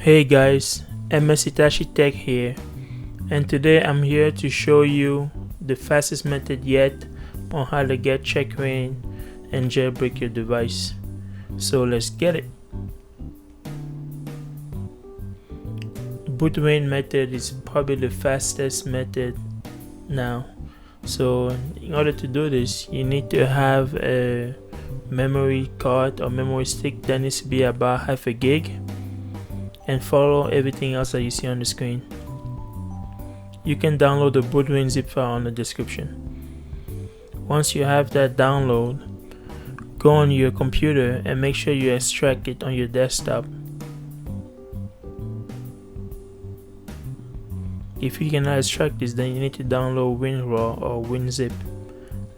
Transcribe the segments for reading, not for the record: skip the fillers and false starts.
Hey guys, MS Itachi Tech here, and today I'm here to show you the fastest method yet on how to get CheckRa1n and jailbreak your device. So let's get it. BootRa1n method is probably the fastest method now. So in order to do this, you need to have a memory card or memory stick that needs to be about half a gig, and follow everything else that you see on the screen. You can download the BootRa1n zip file on the description. Once you have that download, go on your computer and make sure you extract it on your desktop. If you cannot extract this, then you need to download WinRAR or WinZip.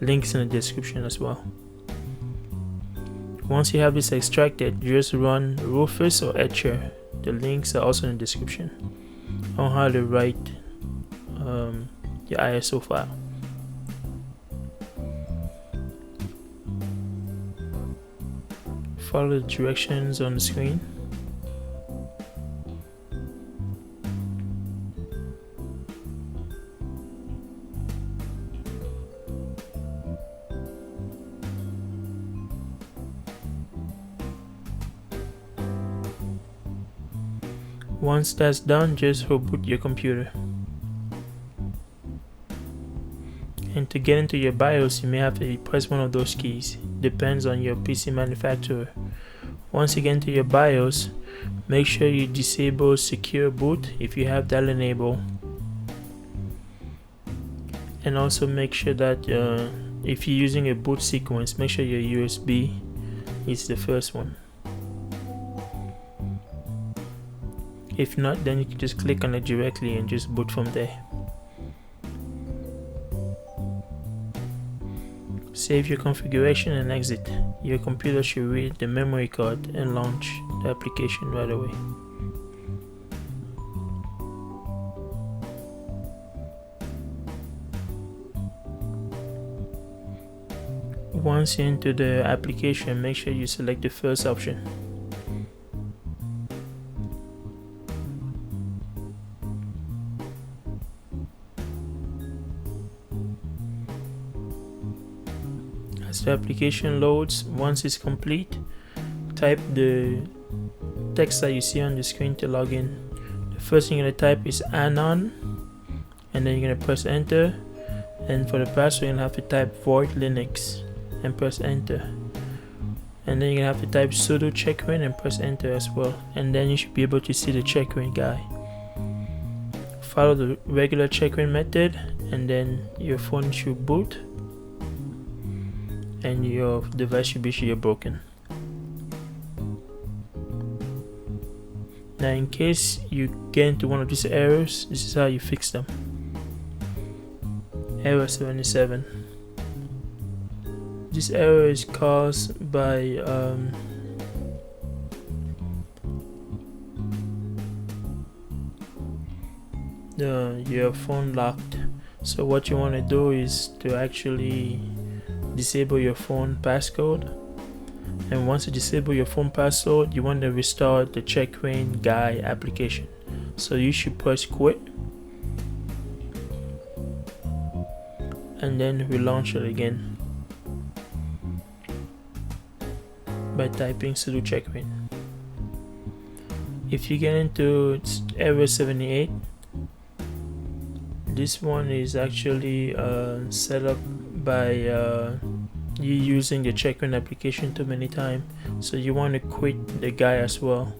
Links in the description as well. Once you have this extracted, just run Rufus or Etcher. The links are also in the description on how to write your ISO file. Follow the directions on the screen. Once that's done, just reboot your computer. And to get into your BIOS, you may have to press one of those keys. Depends on your PC manufacturer. Once you get into your BIOS, make sure you disable secure boot if you have that enabled. And also make sure that if you're using a boot sequence, make sure your USB is the first one. If not, then you can just click on it directly and just boot from there. Save your configuration and exit. Your computer should read the memory card and launch the application right away. Once you're into the application, make sure you select the first option. As the application loads, once it's complete, type the text that you see on the screen to log in. The first thing you're going to type is anon, and then you're going to press enter, and for the password you're going to have to type void linux and press enter, and then you're going to have to type sudo CheckRa1n and press enter as well, and then you should be able to see the CheckRa1n guy. Follow the regular CheckRa1n method, and then your phone should boot and your device should be jailbroken. Now in case you get into one of these errors, this is how you fix them. Error 77. This error is caused by your phone locked. So what you want to do is to actually disable your phone passcode, and once you disable your phone passcode, you want to restart the CheckRa1n guy application. So you should press quit and then relaunch it again by typing sudo CheckRa1n. If you get into error 78, this one is actually set up by you using the CheckRa1n application too many times, so you want to quit the guy as well,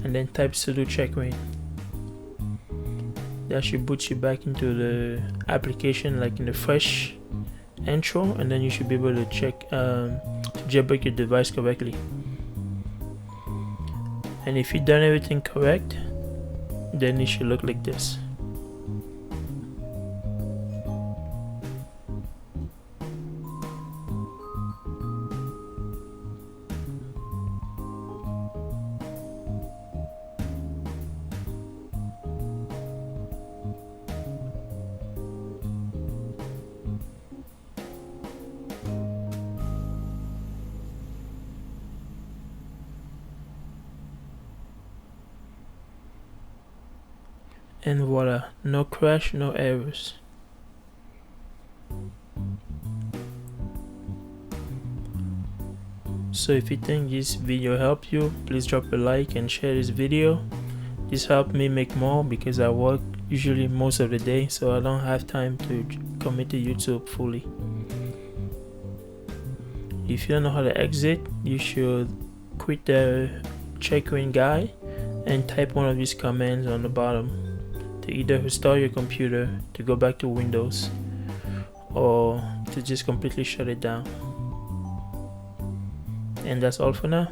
and then type sudo CheckRa1n. That should boot you back into the application like in the fresh intro, and then you should be able to check to jailbreak your device correctly. And if you've done everything correct, then it should look like this. and voila, no crash, no errors. So if you think this video helped you, please drop a like and share this video. This helped me make more because I work usually most of the day, so I don't have time to commit to YouTube fully. If you don't know how to exit, you should quit the CheckRa1n guide and type one of these commands on the bottom to either restart your computer, to go back to Windows, or to just completely shut it down. And that's all for now.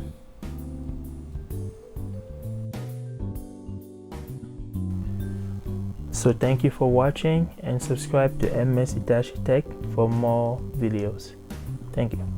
So thank you for watching, and subscribe to MS Itachi Tech for more videos. Thank you.